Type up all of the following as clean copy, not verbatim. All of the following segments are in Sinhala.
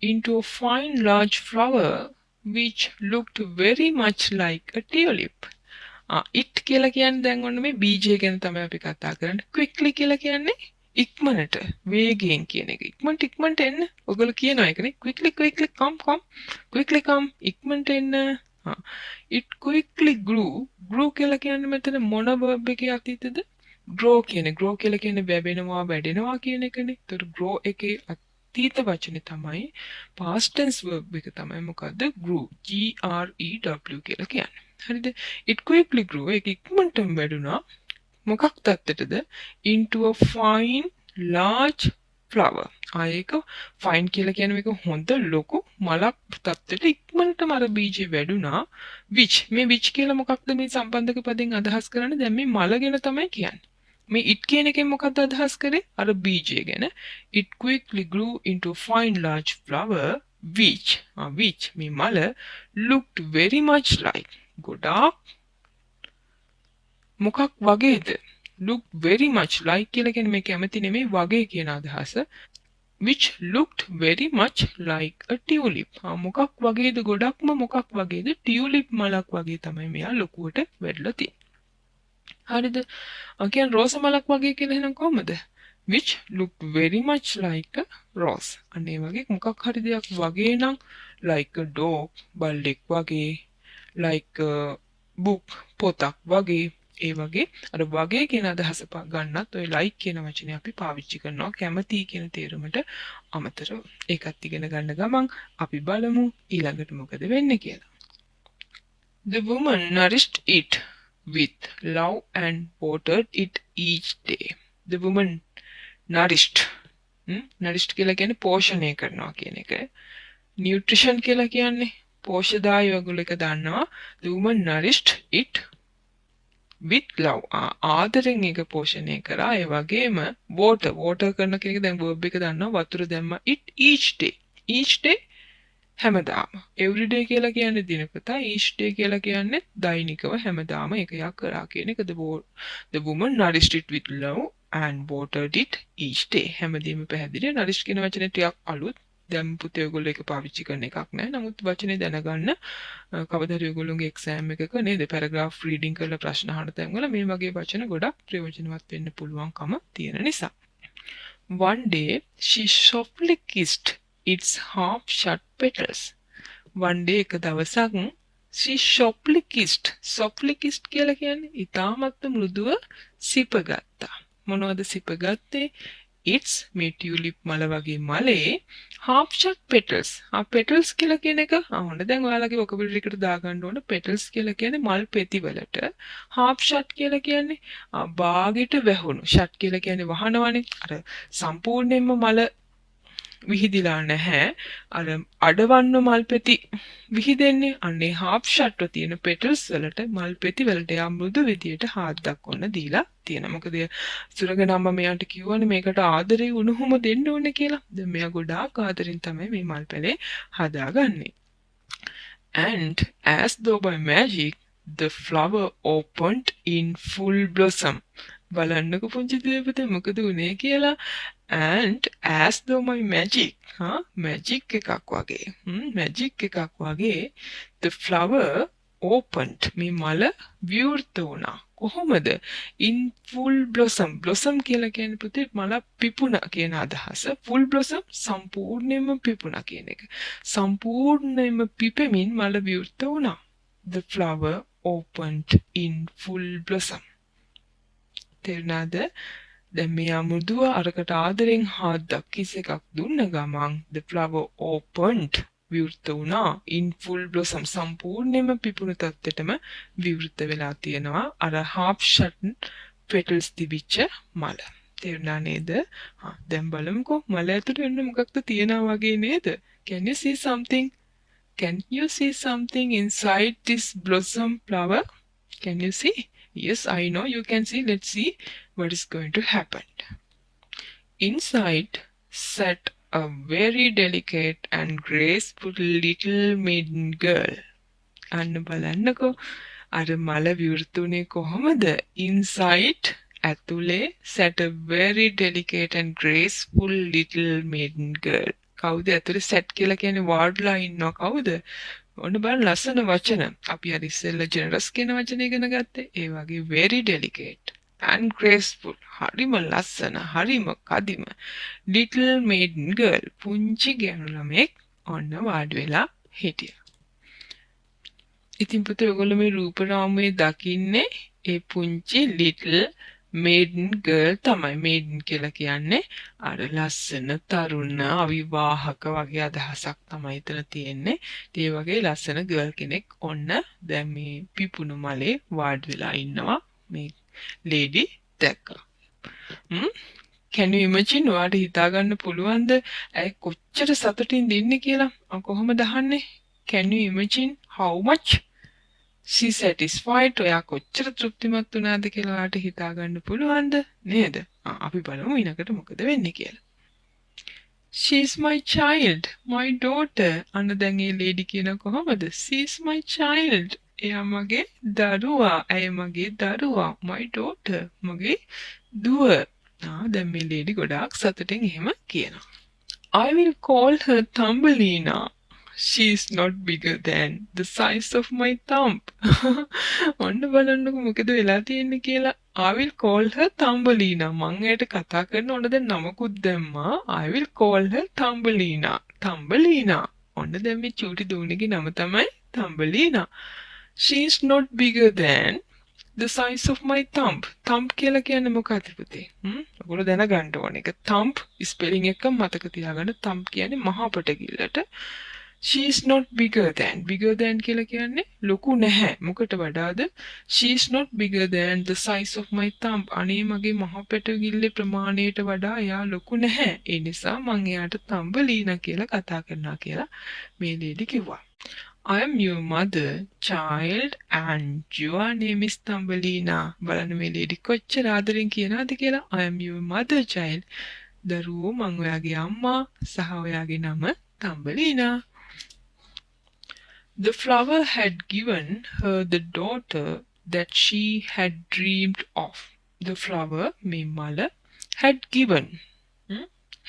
into a fine large flower which looked very much like a tulip. it කියලා කියන්නේ දැන් ඔන්න මේ බීජය ගැන තමයි අපි කතා කරන්නේ. quickly කියලා කියන්නේ ඉක්මනට වේගයෙන් කියන එක. ඉක්මනට එන්න. ඔයගොල්ලෝ කියනවා ඒකනේ. quickly come ඉක්මනට එන්න. it quickly grew කියලා කියන්නේ මෙතන මොන verb එකේ අතීතද? grow කියලා කියන්නේ වැවෙනවා වැඩෙනවා කියන එකනේ. ඒතර grow එකේ අතීත වචනේ තමයි past tense verb එක තමයි මොකද්ද? grew. GREW කියලා කියන්නේ. හරිද? it quickly grew ඒක ඉක්මනටම වැඩුණා. මොකක් තත්ත්වයටද? into a fine large flower. ආයක fine කියලා කියන්නේ මේක හොඳ ලොකු මලක් තත්ත්වයට ඉක්මනටම අර බීජේ වැඩුණා. which කියලා මොකක්ද මේ සම්බන්ධක පදයෙන් අදහස් කරන්නේ? දැන් මේ මල ගැන තමයි කියන්නේ. මේ it කියන එකෙන් මොකක්ද අදහස් කරේ? අර බීජය ගැන. it quickly grew into a fine large flower which මේ මල looked very much like ගොඩාක් මොකක් වගේද? look very much like කියලා කියන්නේ මේ කැමති නෙමෙයි වගේ කියන අදහස. which looked very much like a tulip. මොකක් වගේද? ගොඩක්ම මොකක් වගේද? tulip මලක් වගේ තමයි මෙයා ලොකුවට වැඩිලා තියෙන්නේ. හරිද? කියන්නේ රෝස මලක් වගේ කියලා එහෙනම් කොහමද? which looked very much like a rose. අනේ වගේ මොකක් හරි දෙයක් වගේ නම් like a dog බල්ලෙක් වගේ like a book පොතක් වගේ ඒ වගේ අර වගේ කියන අදහස ගන්නත් ඔය like කියන වචනේ අපි පාවිච්චි කරනවා කැමති කියන තේරුමට අමතරව. ඒකත් ඉගෙන ගන්න ගමන් අපි බලමු ඊළඟට මොකද වෙන්නේ කියලා. The woman nourished it with love and watered it each day. The woman nourished. nourished කියලා කියන්නේ පෝෂණය කරනවා කියන එක. nutrition කියලා කියන්නේ පෝෂදායී ඔයගොල්ලෝ එක දන්නවා. The woman nourished it with love. ආදරෙන් ඒක පෝෂණය කරා. ඒ වගේම water කරන කෙනෙක් දැන් verb එක දන්නවා. වතුර දැම්මා it each day හැමදාම. every day කියලා කියන්නේ දිනපතා. each day කියලා කියන්නේ දෛනිකව හැමදාම ඒක යා කරා කියන එක. The woman nourished it with love and watered it each day. හැමදේම පැහැදිලි. nourished කියන වචනේ ටිකක් අලුත්. දැන් පුතේ ඔයගොල්ලෝ ඒක පාවිච්චි කරන එකක් නෑ. නමුත් වචනේ දැනගන්න කවදා හරි ඔයගොල්ලෝගේ එක්සෑම් එකක නේද පැරග්‍රාෆ් රීඩින් කරලා ප්‍රශ්න අහන තැන්වල මේ වගේ වචන ගොඩක් ප්‍රයෝජනවත් වෙන්න පුළුවන්කම තියෙන නිසා. One day she softly kissed its half shut petals. One day එක දවසක් she softly kissed කියලා කියන්නේ ඉතාමත් මෘදුව සිපගත්තා. මොනවද සිපගත්තේ? it's මේ tulip මල වගේ මලේ half shut petals. petals කියලා කියන එක හොඳ දැන් ඔයාලගේ vocabulary එකට දාගන්න ඕන. petals කියලා කියන්නේ මල් පෙති වලට. half shut කියලා කියන්නේ භාගයට වැහුණු. shut කියලා කියන්නේ වහනවනේ. අර සම්පූර්ණයෙන්ම මල විහිදිලා නැහැ. අර අඩවන්න මල් පෙති විහිදෙන්නේ අන්නේ half shut තියෙන petals වලට මල් පෙති වලට යා මෘදු විදියට හාත් දක්වන්න දීලා තියෙනවා. මොකද සුරංගනම්ම මෙයාට කිව්වනේ මේකට ආදරේ උණුහුම දෙන්න ඕනේ කියලා. දැන් මෙයා ගොඩාක් ආදරෙන් තමයි මේ මල් පැලේ හදාගන්නේ. And as though by magic the flower opened in full blossom. බලන්නකො පුංචි දේවතා මොකද උනේ කියලා. and as though my magic magic එකක් වගේ the flower opened මේ මල විවෘත වුණා. කොහොමද? in full blossom කියලා කියන්නේ පුතේ මල පිපුණා කියන අදහස. full blossom සම්පූර්ණයෙන්ම පිපුණා කියන එක. සම්පූර්ණයෙන්ම පිපෙමින් මල විවෘත වුණා. the flower opened in full blossom. තේරුණාද? දැන් මෙයා මෘදුව අරකට ආදරෙන් හාද්දක් කිස් එකක් දුන්න ගමන් the flower opened විවෘත වුණා in full blossom සම්පූර්ණයෙන්ම පිපුණු තත්ත්වෙටම විවෘත වෙලා තියෙනවා අර half shut petals තිබිච්ච මල. තේරුණා නේද? දැන් බලමුකෝ මල ඇතුළේ වෙන මොකක්ද තියනවා වගේ නේද? Can you see something inside this blossom flower? Can you see? Yes, I know you can see. Let's see what is going to happen. Inside sat a very delicate and graceful little maiden girl. අන්න බලන්නකෝ අර මල විවෘතුනේ කොහොමද? Inside ඇතුලේ sat a very delicate and graceful little maiden girl. කවුද ඇතුලේ සෙට් කියලා කියන්නේ වාඩ්ලා ඉන්නවා කවුද? ඔන්න බලන්න ලස්සන වචන. අපි අර ඉස්සෙල්ලා generous කියන වචනේ ඉගෙන ගත්තේ. ඒ වගේ very delicate and graceful. හරිම ලස්සන, හරිම කදිම. little maiden girl. පුංචි ගැණු ළමෙක් ඔන්න වාඩි වෙලා හිටියා. ඉතින් පුතේ ඔයගොල්ලෝ මේ රූපරාමුවේ දකින්නේ ඒ පුංචි little maiden girl තමයි. maiden කියලා කියන්නේ අර ලස්සන තරුණ අවිවාහක වගේ අදහසක් තමයි එතන තියෙන්නේ. ඒ වගේ ලස්සන girl කෙනෙක් ඔන්න දැන් මේ පිපුණු මලේ වාඩි වෙලා ඉන්නවා. මේ lady දැක්කා. Can you imagine ඔයාලට හිතා ගන්න පුළුවන්ද ඇයි කොච්චර සතුටින්ද ඉන්නේ කියලා? කොහොමද අහන්නේ? Can you imagine how much she satisfied? ඔයා කොච්චර තෘප්තිමත් වුණාද කියලා ඔයාලට හිතා ගන්න පුළුවන්ද නේද? අපි බලමු ඊනකට මොකද වෙන්නේ කියලා. She is my child, my daughter. අන්න දැන් මේ lady කියන කොහොමද? She is my child. එයා මගේ දරුවා. ඇය මගේ දරුවා. My daughter. මගේ දුව. දැන් මේ lady ගොඩාක් සතුටින් එහෙම කියනවා. I will call her Thumbelina. She is not bigger than the size of my thumb. ඔන්න බලන්නකො මොකද වෙලා තියෙන්නේ කියලා. I will call her Thumbelina. මං එයාට කතා කරන ඕන දැන් නමකුත් දැම්මා. I will call her Thumbelina. Thumbelina. ඔන්න දැන් මේ චූටි දුවණිගේ නම තමයි Thumbelina. She is not bigger than the size of my thumb. thumb කියලා කියන්නේ මොකක්ද පුතේ? ඔයගොල්ලෝ දැනගන්න ඕනේ. ඒක thumb ස්පෙලිං එක මතක තියාගන්න. thumb කියන්නේ මහා පටකිල්ලට. She is not bigger than. bigger than කියලා කියන්නේ ලොකු නැහැ. මොකට වඩාද? She is not bigger than the size of my thumb. අනේ මගේ මහා පටකිල්ලේ ප්‍රමාණයට වඩා එයා ලොකු නැහැ. ඒ නිසා මම එයාට Thumbelina කියලා කතා කරනවා කියලා මේ lady කිව්වා. I am your mother, child, and your name is Thumbelina. බලන්න මේ lady කොච්චර ආදරෙන් කියනවාද කියලා. I am your mother, child. දරුවෝ මං ඔයාගේ අම්මා සහ ඔයාගේ නම Thumbelina. The flower had given her the daughter that she had dreamed of. The flower මේ මල had given.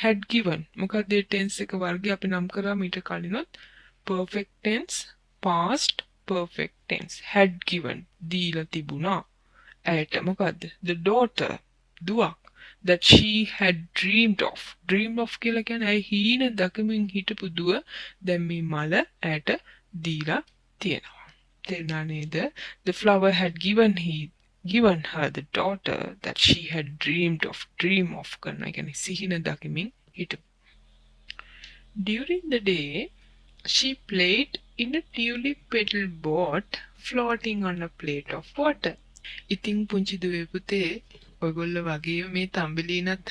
had given. මොකක්ද ඒ tense එක වර්ගය අපි නම් කරා මීට කලිනොත් perfect tense, past perfect tense. had given දීලා තිබුණා. ඇයට මොකද්ද? The daughter දුවක් that she had dreamed of. dreamed of කියලා කියන්නේ ඇයි හීන දකමින් හිටපු දුව දැන් මේ මල ඇයට දීලා තියෙනවා. තේරුණා නේද? The flower had given her the daughter that she had dreamed of. dream of කරනවා කියන්නේ සිහින දකමින් හිටපු. During the day she played in a tulip petal boat floating on a plate of water. ඉතින් පුංචි දුවේ පුතේ ඔයගොල්ලෝ වගේ මේ තම්බිලීනත්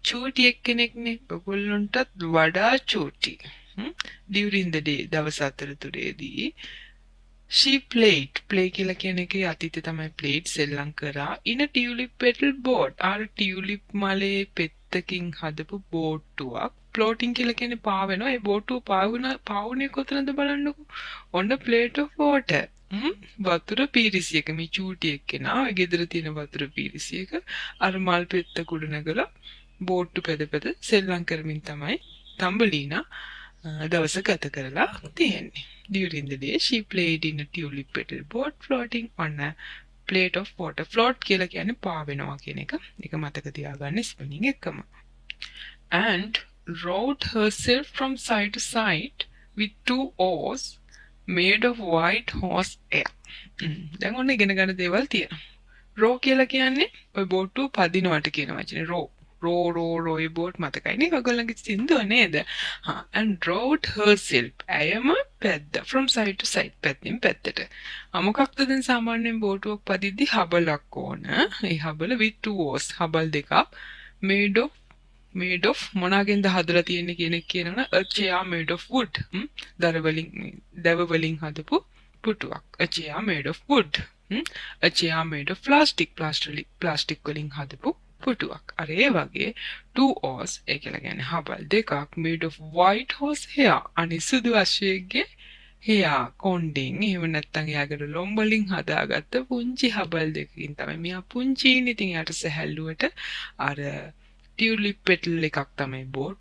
චූටි එක්කෙනෙක්නේ. ඔයගොල්ලන්ටත් වඩා චූටි. During the day දවස් අතරතුරේදී she played. play කියලා කියන එකේ අතීතේ තමයි played සෙල්ලම් කරා. in a tulip petal boat. අර ටියුලිප් මලේ පෙත්තකින් හදපු බෝට්ටුවක්. floating කියලා කියන්නේ පාවෙනවා. ඒ බෝට්ටුව පාවුනේ කොතනද බලන්නකෝ. on a plate of water. වතුර පීරිසියක මේ චූටි එක්කෙනා ඔය ගෙදර තියෙන වතුර පීරිසියක අර මල් පෙත්තක උඩ නැගලා බෝට්ටු පෙද සෙල්ලම් කරමින් තමයි Thumbelina දවස ගත කරලා තියෙන්නේ. During the day she played in a tulip petal boat floating on a plate of water. float කියලා කියන්නේ පාවෙනවා කියන එක. ඒක මතක තියාගන්න ස්පෙලිං එකම. And rowed herself from side to side with 2 oars made of white horse hair. දැන් ඔන්න ඉගෙන ගන්න දේවල් තියෙනවා. row කියලා කියන්නේ ඔය බෝට්ටුව පදිනවට කියන වචනේ row. row ඒ බෝට් මතකයි නේ ඔයගොල්ලන්ගේ සින්දුව නේද? and rowed herself. ඇයම පැද්ද from side to side. පැත්තෙන් පැත්තට. මොකක්ද දැන් සාමාන්‍යයෙන් බෝට්ටුවක් පදිද්දි හබලක් ඕන. ඒ හබල with 2 oars. හබල් දෙකක් made of මොනගෙන්ද හදලා තියෙන්නේ කියන එක කියනවනේ a chair made of wood. දව වලින් හදපු පුටුවක්. a chair made of wood. a chair made of plastic වලින් හදපු පුටුවක්. අර ඒ වගේ 2 oars ඒ කියලා කියන්නේ හබල් දෙකක් made of white horse hair. අනේ සුදු අශ්වයෙක්ගේ hair කොණ්ඩෙන් එහෙම නැත්නම් එයාගේ ලොම් වලින් හදාගත්ත පුංචි හබල් දෙකකින් තමයි මෙයා පුංචි ඉන්නේ. ඉතින් එයාට සැහැල්ලුවට අර ටියුලිප් පෙටල් එකක් තමයි බෝට්